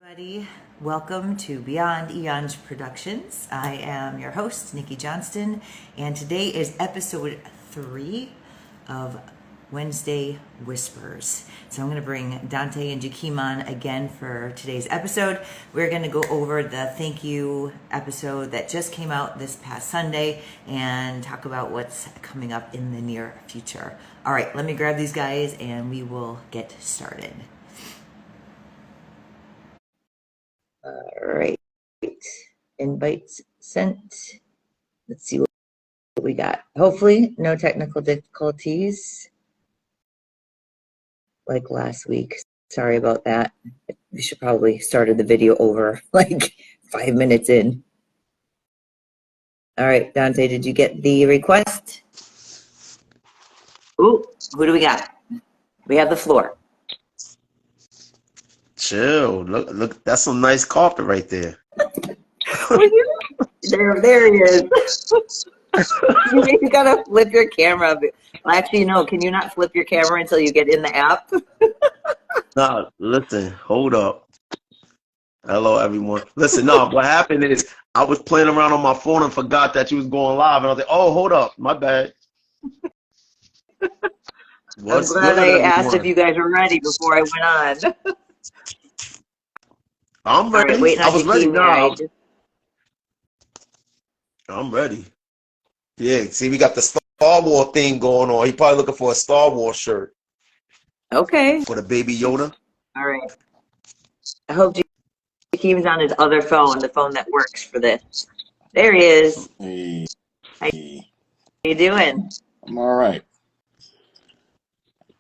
Everybody, welcome to Beyond Eons Productions. I am your host, Nikki Johnston, and today is episode 3 of Wednesday Whispers. So I'm going to bring Dante and Yakim on again for today's episode. We're going to go over the thank you episode that just came out this past Sunday and talk about what's coming up in the near future. All right, let me grab these guys and we will get started. All right, invites sent. Let's see what we got. Hopefully no technical difficulties like last week. Sorry about that. We should probably started the video over like 5 minutes in. All right, Dante, did you get the request? Ooh, who do we got? We have the floor. Chill. Look, that's some nice coffee right there. There he is. You gotta flip your camera. Well, actually, no, can you not flip your camera until you get in the app? No, listen, hold up. Hello, everyone. Listen, no, what happened is I was playing around on my phone and forgot that you was going live, and I was like, oh, hold up, my bad. I'm glad I asked if you guys were ready before I went on. I'm ready. Right, wait, I was ready now. I'm ready. Yeah, see, we got the Star Wars thing going on. He probably looking for a Star Wars shirt. Okay. For the Baby Yoda. All right. I hope Yakim's on his other phone, the phone that works for this. There he is. Hey. How you doing? I'm all right.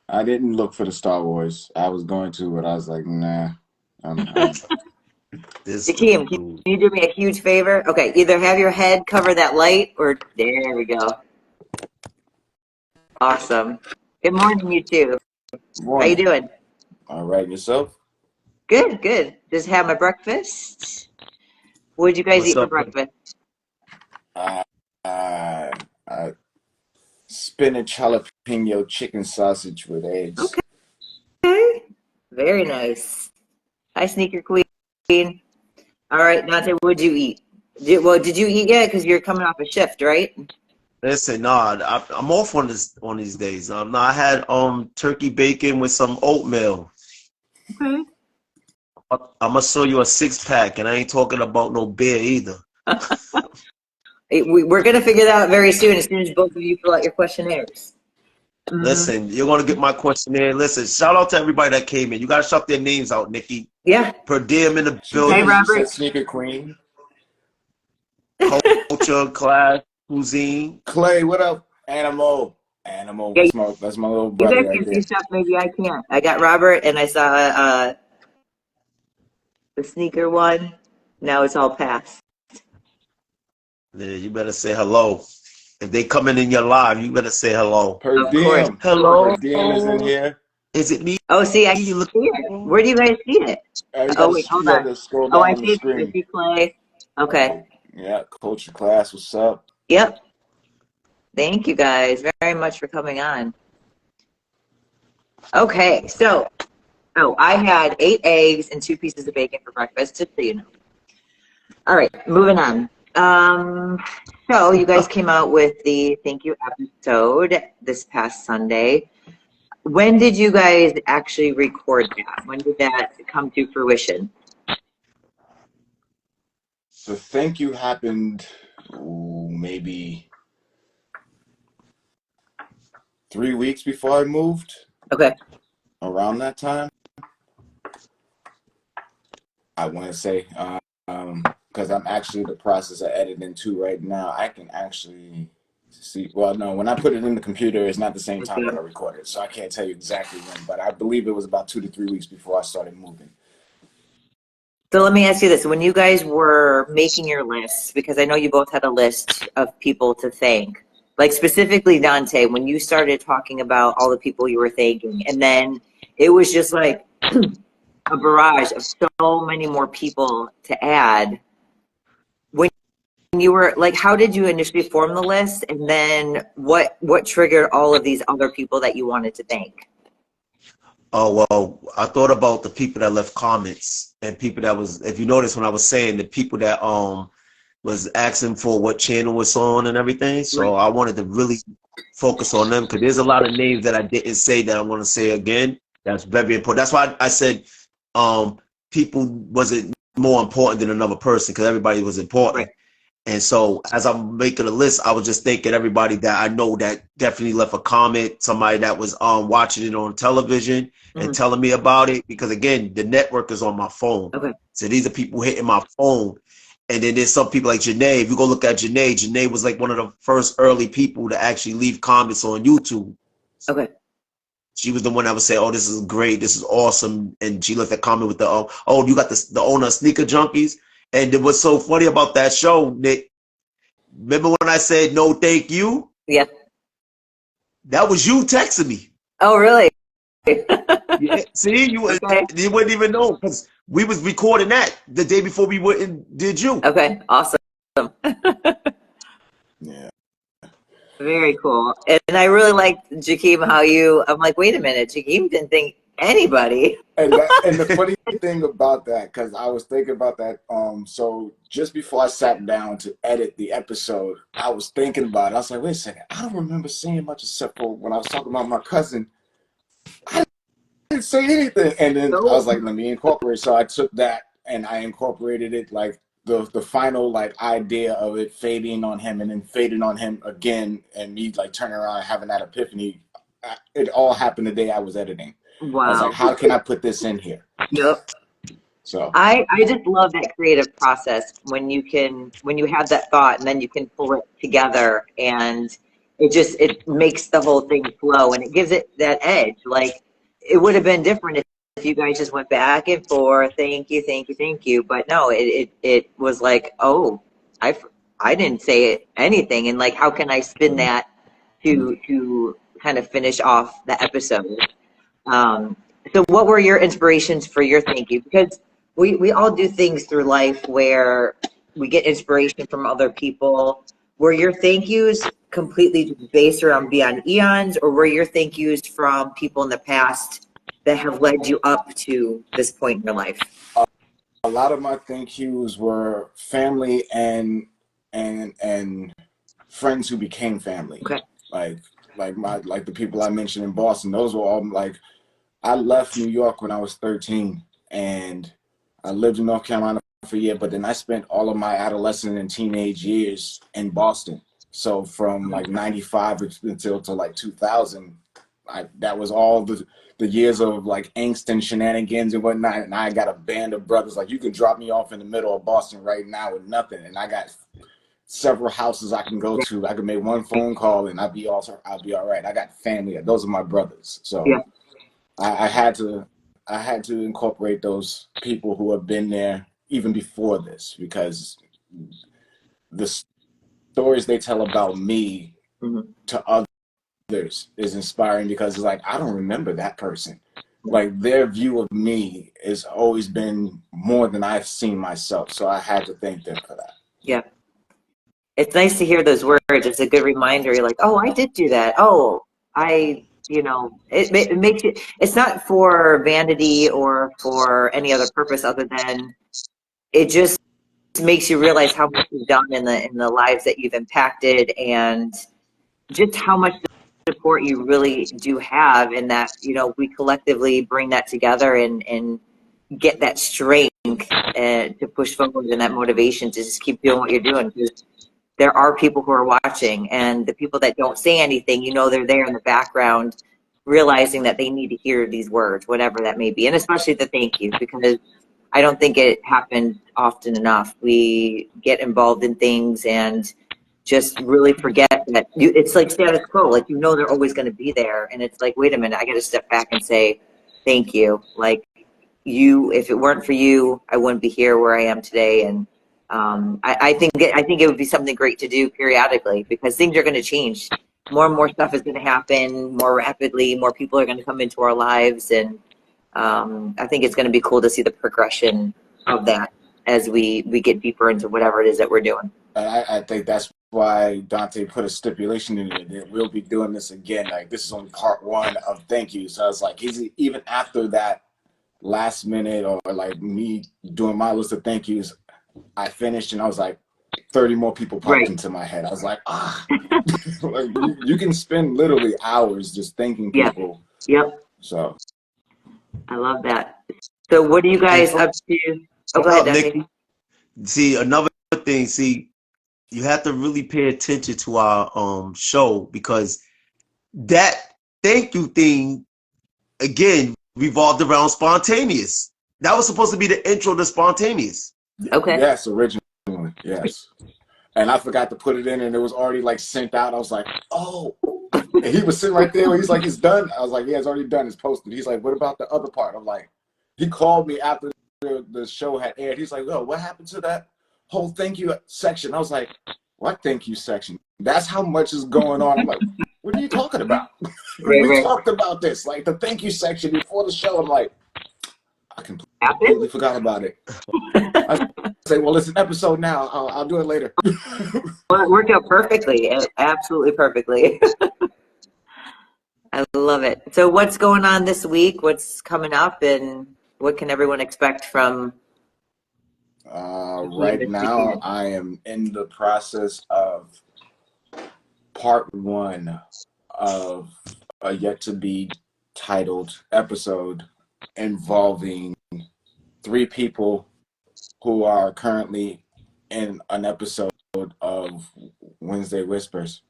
I didn't look for the Star Wars. I was going to, but I was like, nah. Yakim, can you do me a huge favor? Okay, either have your head cover that light or there we go. Awesome. Good morning, you two. Morning. How you doing? All right, yourself? Good, good. Just had my breakfast. What did you guys eat for breakfast? Spinach jalapeno chicken sausage with eggs. Okay. Very nice. Hi, Sneaker Queen. All right, Dante, what'd you eat? Did you eat yet? Because you're coming off a shift, right? Listen, nah, I'm off on these days. I had turkey bacon with some oatmeal. Okay. I'm gonna show you a 6-pack, and I ain't talking about no beer either. We're gonna figure that out very soon. As soon as both of you fill out your questionnaires. Listen, you're gonna get my questionnaire. Listen, shout out to everybody that came in. You gotta shout their names out, Nikki. Yeah. Per diem in the building. Hey, Robert. Sneaker Queen. Culture, class, cuisine. Clay, what up? Animal. Yeah, That's my little brother. You guys can see stuff maybe I can't. I got Robert and I saw the sneaker one. Now it's all passed. Yeah, you better say hello. If they coming in your live, you better say hello. Per diem. Hello. Per diem is in here. Is it me? Oh, see, I see it. Where do you guys see it? Oh, wait, hold on. Oh, I see it. I see Clay. Okay. Yeah, culture class. What's up? Yep. Thank you guys very much for coming on. Okay, so, I had 8 eggs and 2 pieces of bacon for breakfast, just so you know. All right, moving on. So you guys came out with the thank you episode this past Sunday. When did you guys actually record that? When did that come to fruition? The thank you happened maybe 3 weeks before I moved. Okay. Around that time, I want to say, because I'm actually in the process of editing too right now. I can actually see. Well, no, when I put it in the computer, it's not the same time that I recorded, so I can't tell you exactly when. But I believe it was about 2 to 3 weeks before I started moving. So let me ask you this. When you guys were making your lists, because I know you both had a list of people to thank, like specifically Dante, when you started talking about all the people you were thanking, and then it was just like a barrage of so many more people to add. When you were like, how did you initially form the list? And then what triggered all of these other people that you wanted to thank? Oh, well, I thought about the people that left comments and people that was, if you notice when I was saying the people that was asking for what channel was on and everything. So Right. I wanted to really focus on them because there's a lot of names that I didn't say that I'm going to say again. That's very important. That's why I said people wasn't more important than another person because everybody was important. Right. And so as I'm making a list, I was just thinking everybody that I know that definitely left a comment, somebody that was watching it on television and Mhm. telling me about it. Because again, the network is on my phone. Okay. So these are people hitting my phone. And then there's some people like Janae. If you go look at Janae was like one of the first early people to actually leave comments on YouTube. Okay. She was the one that would say, "Oh, this is great, this is awesome," and she left a comment with the, "Oh, you got the owner of Sneaker Junkies." And what's so funny about that show, Nick? Remember when I said no, thank you? Yeah. That was you texting me. Oh, really? Yeah. See, Okay. you wouldn't even know because we was recording that the day before we went and did you. Okay. Awesome. Yeah. Very cool. And I really liked Jakeem, I'm like, wait a minute, Jakeem didn't think anybody. And the funny thing about that, because I was thinking about that, so just before I sat down to edit the episode, I was thinking about it. I was like, wait a second, I don't remember saying much except for when I was talking about my cousin. I didn't say anything. And then I was No. like, let me incorporate. So I took that and I incorporated it, like the final like idea of it fading on him and then fading on him again, and me like turning around and having that epiphany. It all happened the day I was editing. I was like, Wow. how can I put this in here? Yep. So I just love that creative process when you have that thought and then you can pull it together and it makes the whole thing flow and it gives it that edge. Like it would have been different if you guys just went back and forth, thank you, thank you, thank you. But no, it was like, oh, I I didn't say anything, and like how can I spin that to kind of finish off the episode? Um, so what were your inspirations for your thank you? Because we all do things through life where we get inspiration from other people. Were your thank yous completely based around Beyond Eons, or were your thank yous from people in the past that have led you up to this point in your life? a lot of my thank yous were family and friends who became family. Okay. Like like the people I mentioned in Boston. Those were all like, I left New York when I was 13 and I lived in North Carolina for a year, but then I spent all of my adolescent and teenage years in Boston. So from like 95 until to like 2000, that was all the years of like angst and shenanigans and whatnot. And I got a band of brothers. Like, you can drop me off in the middle of Boston right now with nothing. And I got several houses I can go to. I can make one phone call and I'll be all right. I got family. Those are my brothers. So Yeah. I had to incorporate those people who have been there even before this, because the stories they tell about me Mhm. to others is inspiring, because it's like, I don't remember that person. Like, their view of me has always been more than I've seen myself. So I had to thank them for that. Yeah. It's nice to hear those words. It's a good reminder. You're like, oh, I did do that. Oh, it makes you, it's not for vanity or for any other purpose other than it just makes you realize how much you've done in the lives that you've impacted and just how much support you really do have, and that, we collectively bring that together and get that strength to push forward and that motivation to just keep doing what you're doing, because there are people who are watching, and the people that don't say anything, they're there in the background realizing that they need to hear these words, whatever that may be, and especially the thank you, because I don't think it happens often enough. We get involved in things and just really forget that it's like status quo, like they're always going to be there, and it's like, wait a minute, I got to step back and say thank you. Like, if it weren't for you, I wouldn't be here where I am today. And I think it would be something great to do periodically, because things are going to change. More and more stuff is going to happen more rapidly. More people are going to come into our lives, and I think it's going to be cool to see the progression of that as we get deeper into whatever it is that we're doing. And I think that's why Dante put a stipulation in it that we'll be doing this again. Like, this is only part one of thank you. So I was like, even after that last minute or like me doing my list of thank yous, I finished and I was like, 30 more people popped into my head. I was like, like you can spend literally hours just thanking people. Yep. So I love that. So what are you guys up to? Oh, go ahead, Dante. Nikki. See, another thing, you have to really pay attention to our show, because that thank you thing again revolved around spontaneous. That was supposed to be the intro to spontaneous. Okay. Yes, originally, yes. And I forgot to put it in, and it was already like sent out. I was like, oh. And he was sitting right there. He's like, it's done. I was like, yeah, it's already done. It's posted. He's like, what about the other part? I'm like, he called me after the show had aired. He's like, oh, what happened to that whole thank you section? I was like, what thank you section? That's how much is going on. I'm like, what are you talking about? We talked about this, like the thank you section before the show. I'm like, I completely forgot about it. I say, well, it's an episode now. I'll do it later. Well, it worked out perfectly. Absolutely perfectly. I love it. So what's going on this week? What's coming up, and what can everyone expect from right now? I am in the process of part one of a yet to be titled episode involving 3 people who are currently in an episode of Wednesday Whispers.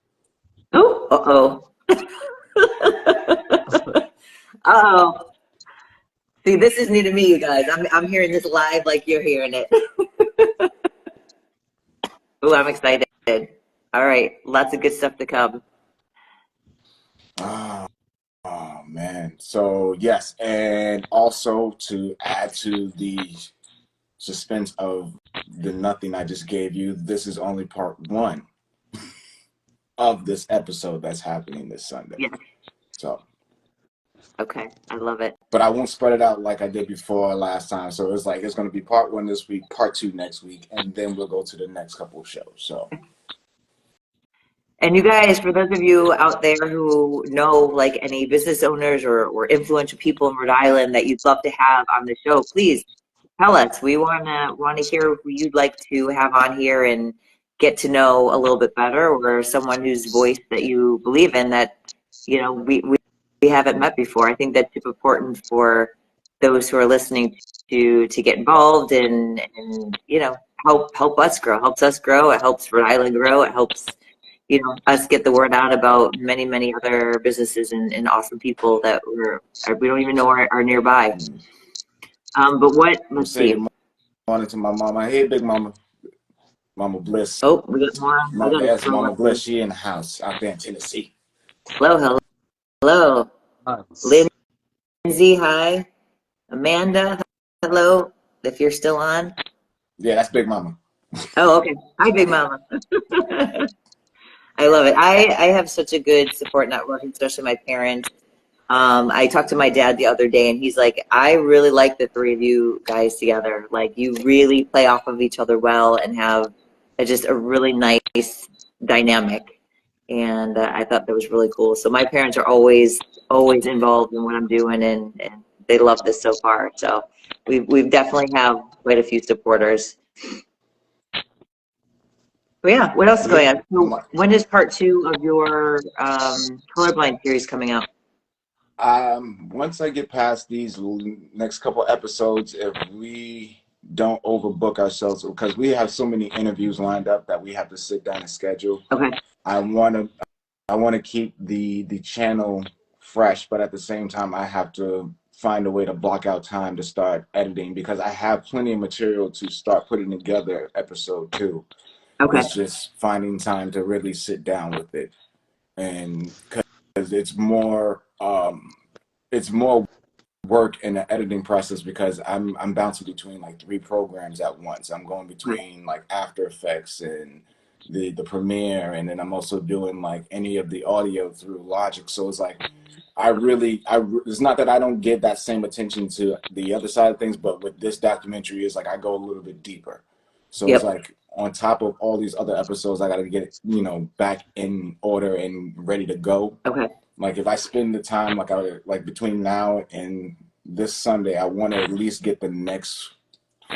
Oh, uh-oh. Uh-oh. See, this is new to me, you guys. I'm hearing this live like you're hearing it. Oh, I'm excited. All right, lots of good stuff to come. Oh man. So yes, and also to add to the suspense of the nothing I just gave you, this is only part one of this episode that's happening this Sunday. Yeah. So okay, I love it. But I won't spread it out like I did before last time. So it's like, it's going to be part one this week, part two next week, and then we'll go to the next couple of shows. So. And you guys, for those of you out there who know like any business owners or influential people in Rhode Island that you'd love to have on the show, please tell us. We want to hear who you'd like to have on here and get to know a little bit better, or someone whose voice that you believe in that, you know, we haven't met before. I think that's super important for those who are listening to get involved and you know, help us grow. Helps us grow. It helps Rhode Island grow. It helps, you know, us get the word out about many other businesses and awesome people that we don't even know are nearby. But let's see. Good morning to my mama. Hey, big mama. Mama Bliss. Oh, we got more. Mama Bliss. She in the house out there in Tennessee. Hello. Nice. Lindsay, hi. Amanda, hello. If you're still on. Yeah, that's Big Mama. Oh, okay. Hi, Big Mama. I love it. I have such a good support network, especially my parents. I talked to my dad the other day, and he's like, I really like the 3 of you guys together. Like, you really play off of each other well and have just a really nice dynamic. And I thought that was really cool. So my parents are always involved in what I'm doing, and they love this so far. So we've definitely have quite a few supporters. But yeah, what else is going on? So when is part 2 of your colorblind series coming out? Once I get past these next couple episodes, if we don't overbook ourselves, because we have so many interviews lined up that we have to sit down and schedule. Okay. I want to keep the channel fresh, but at the same time, I have to find a way to block out time to start editing, because I have plenty of material to start putting together episode 2. Okay. It's just finding time to really sit down with it, and because it's more work in the editing process, because I'm bouncing between like 3 programs at once. I'm going between like After Effects and the Premiere, and then I'm also doing like any of the audio through Logic. So it's like it's not that I don't give that same attention to the other side of things, but with this documentary, it's like I go a little bit deeper. So It's like on top of all these other episodes, I got to get it, you know, back in order and ready to go. Okay. Like if I spend the time, like between now and this Sunday, I want to at least get the next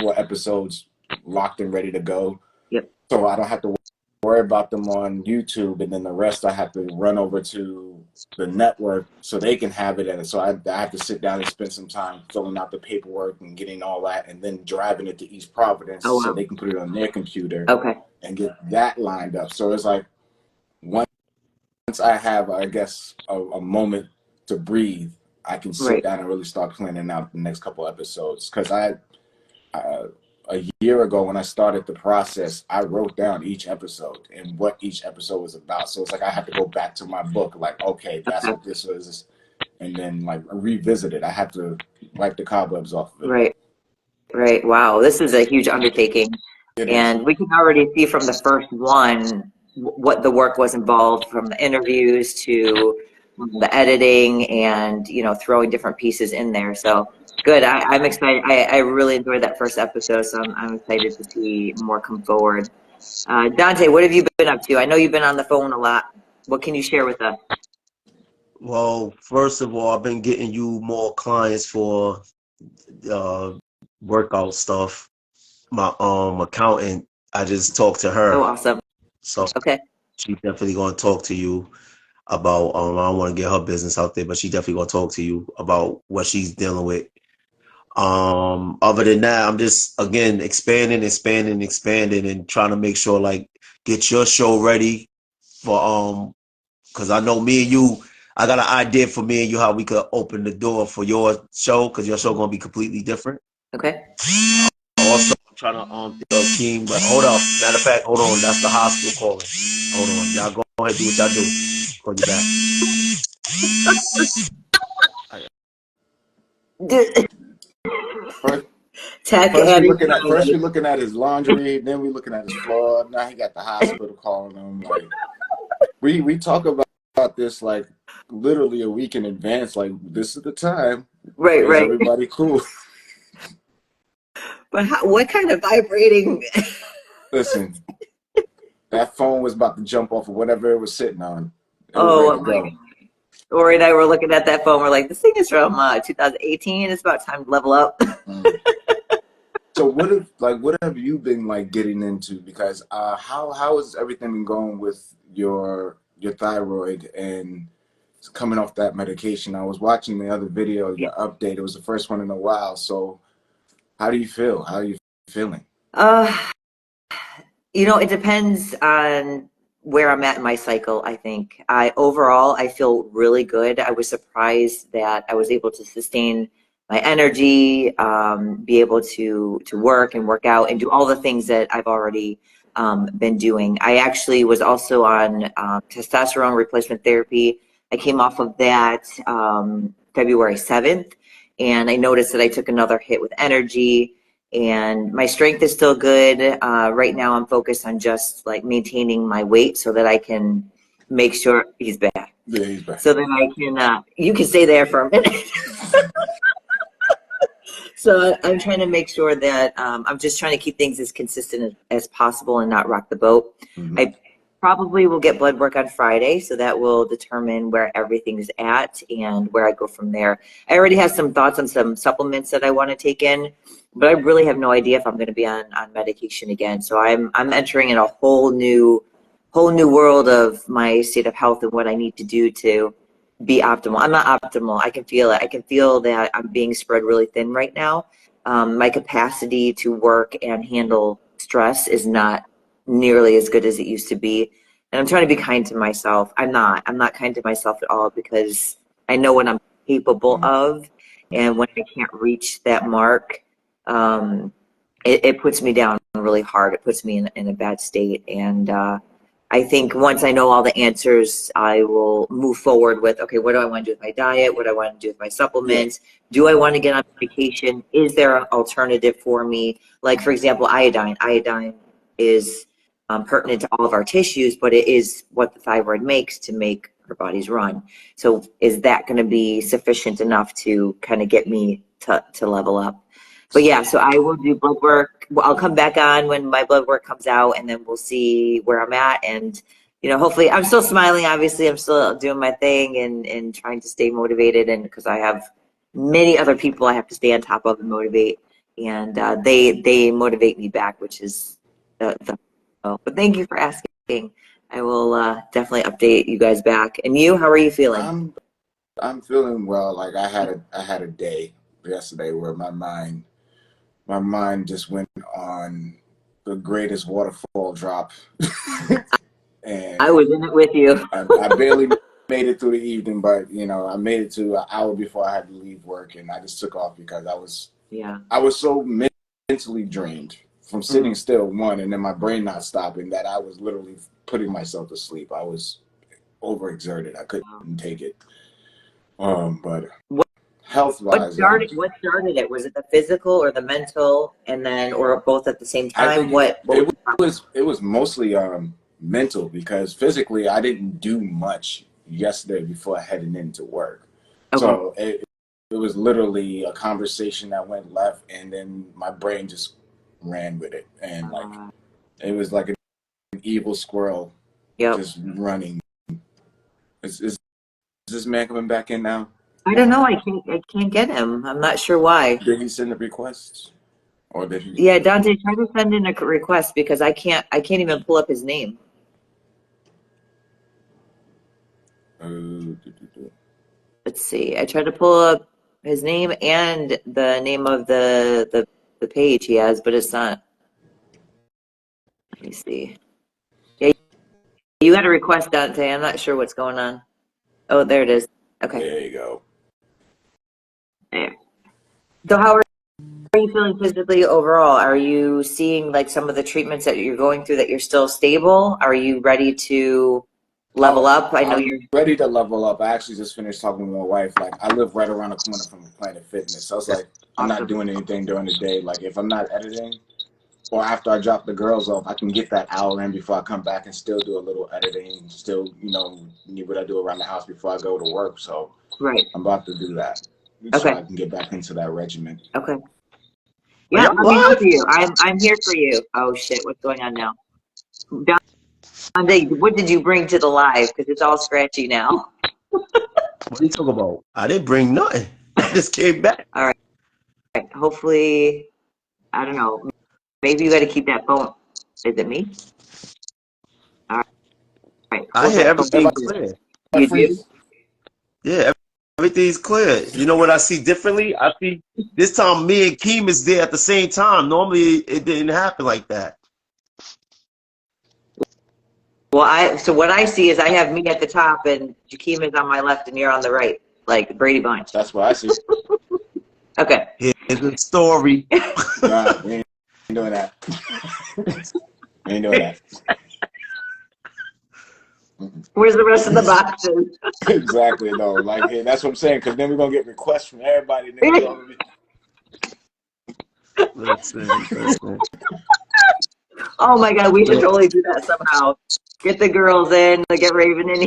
4 episodes locked and ready to go. Yep. So I don't have to worry about them on YouTube, and then the rest I have to run over to the network so they can have it. And so I have to sit down and spend some time filling out the paperwork and getting all that, and then driving it to East Providence so they can put it on their computer and get that lined up. So it's like once I have, I guess, a moment to breathe, I can sit down and really start planning out the next couple episodes. Because a year ago when I started the process, I wrote down each episode and what each episode was about. So it's like I have to go back to my book, like, okay, that's what this was, and then like revisit it. I have to wipe the cobwebs off of it. Right. Wow, this is a huge undertaking. And we can already see from the first one what the work was involved, from the interviews to the editing and, you know, throwing different pieces in there. So good. I'm excited. I really enjoyed that first episode, so I'm excited to see more come forward. Dante, what have you been up to? I know you've been on the phone a lot. What can you share with us? Well, first of all, I've been getting you more clients for workout stuff. My accountant, I just talked to her. Oh, awesome. So she's definitely gonna talk to you about I don't want to get her business out there, but she definitely gonna talk to you about what she's dealing with. Other than that, I'm just again expanding and trying to make sure like get your show ready for because I know me and you, I got an idea for me and you how we could open the door for your show, because your show gonna be completely different. Okay. Also, I'm trying to Yakim, but hold up. Matter of fact, hold on. That's the hospital calling. Hold on. Y'all go ahead and do what y'all do. Call you back. First we're looking at his laundry, then we're looking at his floor. Now he got the hospital calling him. Like we talk about this like literally a week in advance. Like this is the time. Right. Everybody cool. But what kind of vibrating? Listen, that phone was about to jump off of whatever it was sitting on. Oh my God. Ori and I were looking at that phone. We're like, this thing is from 2018. It's about time to level up. So what have you been like getting into? Because how has everything been going with your thyroid and coming off that medication? I was watching the other video, your update. It was the first one in a while. So how do you feel? How are you feeling? You know, it depends on where I'm at in my cycle, I think. Overall, I feel really good. I was surprised that I was able to sustain my energy, be able to work and work out and do all the things that I've already been doing. I actually was also on testosterone replacement therapy. I came off of that February 7th, and I noticed that I took another hit with energy. And my strength is still good. Right now I'm focused on just like maintaining my weight so that I can make sure he's back. Yeah, he's back. So that I can, you can stay there for a minute. So I'm trying to make sure that I'm just trying to keep things as consistent as possible and not rock the boat. I probably will get blood work on Friday, so that will determine where everything's at and where I go from there. I already have some thoughts on some supplements that I want to take in, but I really have no idea if I'm going to be on medication again. So I'm entering in a whole new world of my state of health and what I need to do to be optimal. I'm not optimal. I can feel it. I can feel that I'm being spread really thin right now. My capacity to work and handle stress is not nearly as good as it used to be. And I'm trying to be kind to myself. I'm not kind to myself at all, because I know what I'm capable of. And when I can't reach that mark, it puts me down really hard. It puts me in a bad state. And I think once I know all the answers, I will move forward with, okay, what do I want to do with my diet? What do I want to do with my supplements? Do I want to get on medication? Is there an alternative for me? Like, for example, iodine. Iodine is pertinent to all of our tissues, but it is what the thyroid makes to make our bodies run. So is that going to be sufficient enough to kind of get me to level up? But yeah, so I will do blood work. Well, I'll come back on when my blood work comes out, and then we'll see where I'm at. And, hopefully I'm still smiling. Obviously, I'm still doing my thing and trying to stay motivated. And because I have many other people I have to stay on top of and motivate. And they motivate me back, which is but thank you for asking. I will definitely update you guys back. And you, how are you feeling? I'm feeling well. Like I had a day yesterday where my mind just went on the greatest waterfall drop. And I was in it with you. I barely made it through the evening, but I made it to an hour before I had to leave work, and I just took off because I was so mentally drained from sitting still, one, and then my brain not stopping, that I was literally putting myself to sleep. I was overexerted. I couldn't take it. But health-wise, what started it? Was it the physical or the mental, and then or both at the same time? I think it was mostly mental, because physically I didn't do much yesterday before heading into work. Okay. So it was literally a conversation that went left, and then my brain just ran with it, and it was like an evil squirrel just running. Is this man coming back in now? I don't know. I can't get him. I'm not sure why. Did he send a request? Or did he? Yeah, Dante, try to send in a request, because I can't even pull up his name. Let's see. I tried to pull up his name and the name of the page he has, but it's not. Let me see. Yeah, you got a request, Dante. I'm not sure what's going on. Oh, there it is. Okay. There you go. There. So how are you feeling physically overall? Are you seeing like some of the treatments that you're going through that you're still stable? Are you ready to level up? I know you're ready to level up. I actually just finished talking with my wife. Like, I live right around the corner from Planet Fitness. So I was like, I'm not doing anything during the day. Like, if I'm not editing or after I drop the girls off, I can get that hour in before I come back and still do a little editing and still, do what I do around the house before I go to work. So I'm about to do that. So I can get back into that regimen. Okay. Yeah, let me help you. I'm here for you. Oh shit, what's going on now? Dante, what did you bring to the live? Because it's all scratchy now. What are you talking about? I didn't bring nothing. I just came back. All right. Hopefully, I don't know. Maybe you got to keep that phone. Is it me? All right. I hear everything clear. You do? Yeah, everything's clear. You know what I see differently? I see this time me and Keem is there at the same time. Normally it didn't happen like that. Well, so what I see is I have me at the top and Yakim is on my left and you're on the right, like Brady Bunch. That's what I see. Okay. Here's the story. Nah, we ain't doing that. We ain't doing that. Where's the rest of the boxes? Exactly, though. Like, hey, that's what I'm saying, because then we're going to get requests from everybody. Listen. Oh my God, we should totally do that somehow. Get the girls in, get Raven in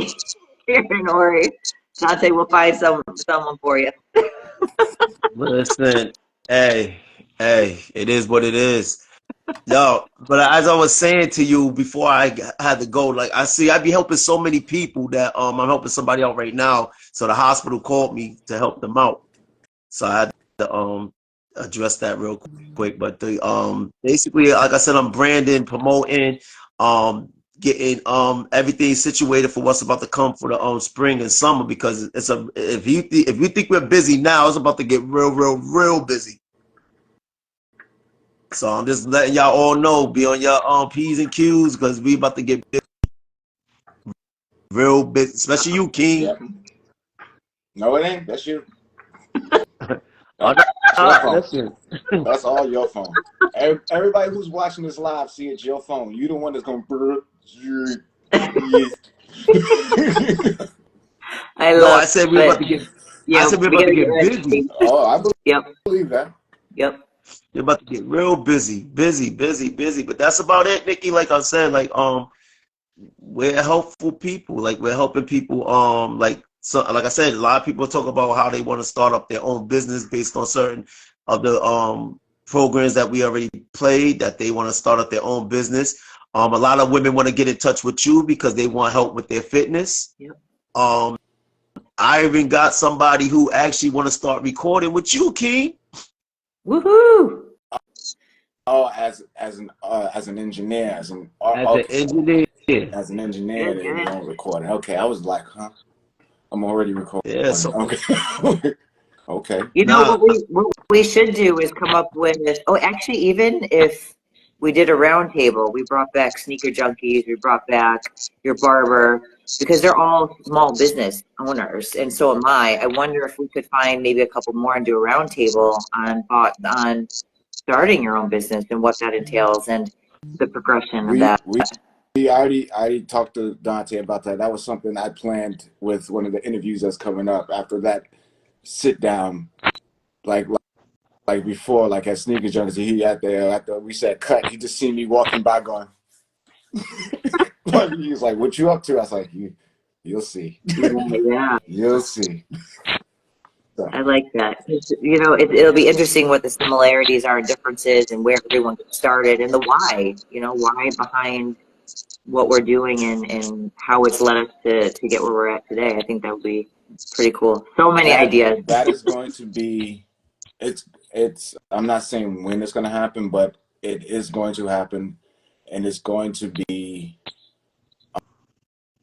here and Ori. Dante will find someone for you. Listen, hey, it is what it is. Yo, but as I was saying to you before I had to go, like I be helping so many people that I'm helping somebody out right now. So the hospital called me to help them out. So I had to address that real quick. But the basically, like I said, I'm branding, promoting, getting everything situated for what's about to come for the spring and summer, because if you think we're busy now, it's about to get real busy. So I'm just letting y'all all know, be on your P's and Q's, because we about to get real busy, especially you, King. Yep. No, it ain't. That's you. That's all your phone. Everybody who's watching this live, see it's your phone. You the one that's gonna. I said we're about to get. Yeah, I said we're about to get busy. Oh, I believe that. Yep. You're about to get real busy. But that's about it, Nikki. Like I said, like we're helpful people. Like we're helping people. Like I said, a lot of people talk about how they want to start up their own business based on certain of the programs that we already played that they want to start up their own business. A lot of women want to get in touch with you because they want help with their fitness. Yep. I even got somebody who actually want to start recording with you, King. Woohoo! Oh, as an engineer, As an engineer. As an engineer, they Good. don't record it. Okay, I was like, huh? I'm already recording. Yeah, so Okay. Okay. You know what we should do is come up with, oh, actually, even if we did a round table, we brought back Sneaker Junkies, we brought back your barber, because they're all small business owners, and so am I. I wonder if we could find maybe a couple more and do a round table on starting your own business and what that entails and the progression of that. I already talked to Dante about that. That was something I planned with one of the interviews that's coming up after that sit down, like before, like at Sneaker Junkies. He out there after we said cut. He just seen me walking by going. He was like, "What you up to?" I was like, "You'll see." Yeah. You'll see. So. I like that. You know, it'll be interesting what the similarities are and differences and where everyone gets started and the why, you know, why behind what we're doing and how it's led us to get where we're at today. I think that would be pretty cool. So many ideas. That is going to be, it's, I'm not saying when it's going to happen, but it is going to happen. And it's going to be,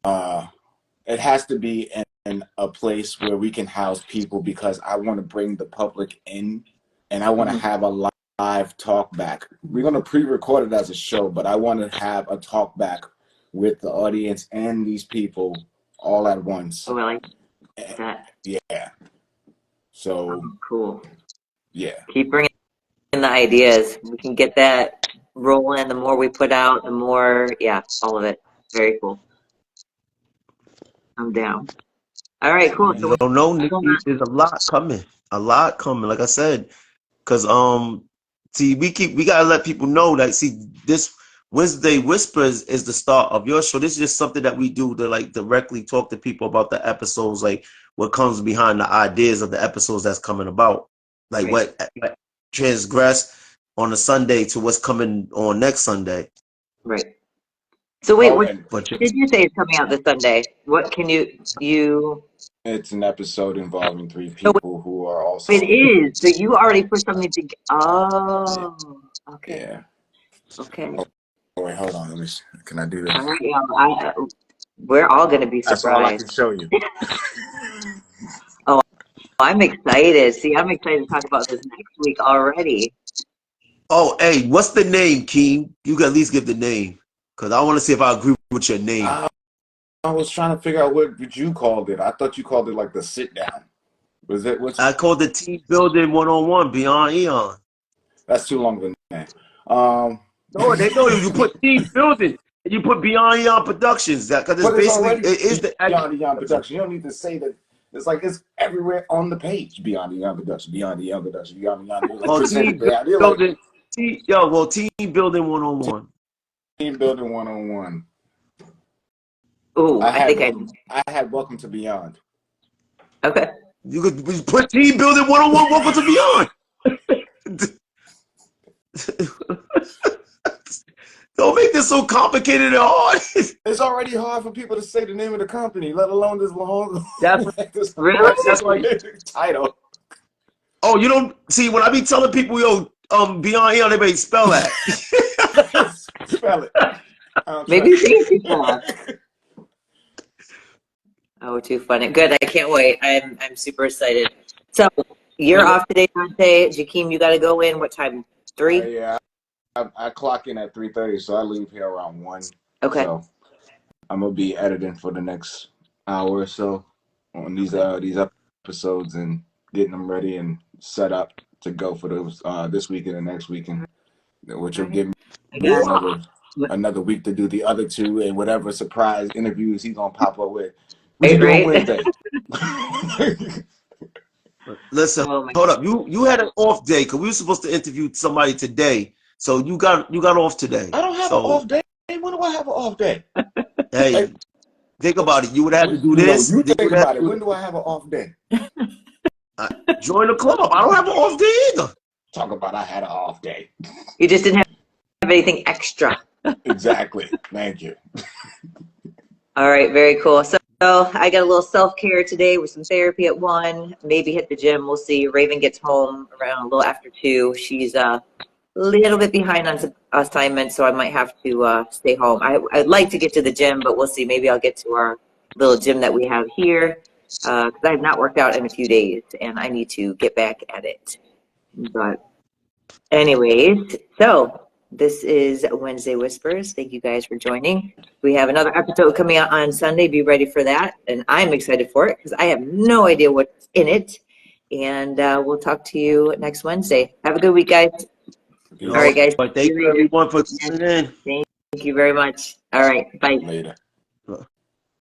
it has to be in a place where we can house people, because I want to bring the public in and I want to have a live talk back. We're going to pre-record it as a show, but I want to have a talk back with the audience and these people all at once. Oh, I like that. Yeah. So cool. Yeah. Keep bringing in the ideas. We can get that rolling. The more we put out, the more, yeah, all of it. Very cool. I'm down. All right, cool. You don't know, Nikki, there's a lot coming. A lot coming, like I said. Because see, we gotta let people know that, see, this Wednesday Whispers is the start of your show. This is just something that we do to like directly talk to people about the episodes, like what comes behind the ideas of the episodes that's coming about. Like what transgress on a Sunday to what's coming on next Sunday. Right. So wait, what did you say is coming out this Sunday? What can you? It's an episode involving 3 people who are also. It is. So you already put something together. Oh, okay. Yeah. Okay. Oh, wait, hold on. Let me. Can I do this? All right, we're all going to be surprised. That's all I can show you. Oh, I'm excited. See, I'm excited to talk about this next week already. Oh, hey, what's the name, King? You can at least give the name, because I want to see if I agree with your name. I was trying to figure out what you called it. I thought you called it like the sit down. Was it? I called it Team Building 101 Beyond Eon. That's too long of a name. No, they know you put Team Building and you put Beyond Eon Productions. Because it's basically it is the Beyond Eon Production. You don't need to say that. It's like it's everywhere on the page. Beyond Eon Production. Beyond Eon Production. Beyond Eon. Like, Team Building. Team Building 101. Team Building 101. Oh, I had Welcome to Beyond. Okay. You could put Team Building 101 Welcome to Beyond. Don't make this so complicated and hard. It's already hard for people to say the name of the company, let alone this long. That's really? That's like title. Oh, you don't see when I be telling people, yo, Beyond Eon, they may spell that. Spell it. Maybe think that. Oh, too funny. Good. I can't wait. I'm super excited. So you're off today, Dante. Yakim, you got to go in. What time? 3? Yeah. I clock in at 3:30, so I leave here around 1. Okay. So I'm gonna be editing for the next hour or so on these episodes and getting them ready and set up to go for those this weekend and next weekend, which will give me another week to do the other 2 and whatever surprise interviews he's gonna pop up with. We can do it Wednesday. Listen, hold up. You had an off day because we were supposed to interview somebody today. So you got off today. I don't have an off day. When do I have an off day? Hey, think about it. You would have to do this. No, you think about it. When do I have an off day? Join the club. I don't have an off day either. Talk about I had an off day. You just didn't have anything extra. Exactly. Thank you. All right, very cool. So I got a little self-care today with some therapy at 1, maybe hit the gym. We'll see. Raven gets home around a little after 2. She's a little bit behind on some assignments, so I might have to stay home. I'd like to get to the gym, but we'll see. Maybe I'll get to our little gym that we have here because I have not worked out in a few days, and I need to get back at it. But anyways, so this is Wednesday Whispers. Thank you guys for joining. We have another episode coming out on Sunday. Be ready for that. And I'm excited for it because I have no idea what's in it. And we'll talk to you next Wednesday. Have a good week, guys. Peace. All right, guys. But thank you everyone for tuning in. Thank you very much. All right. Bye. Later.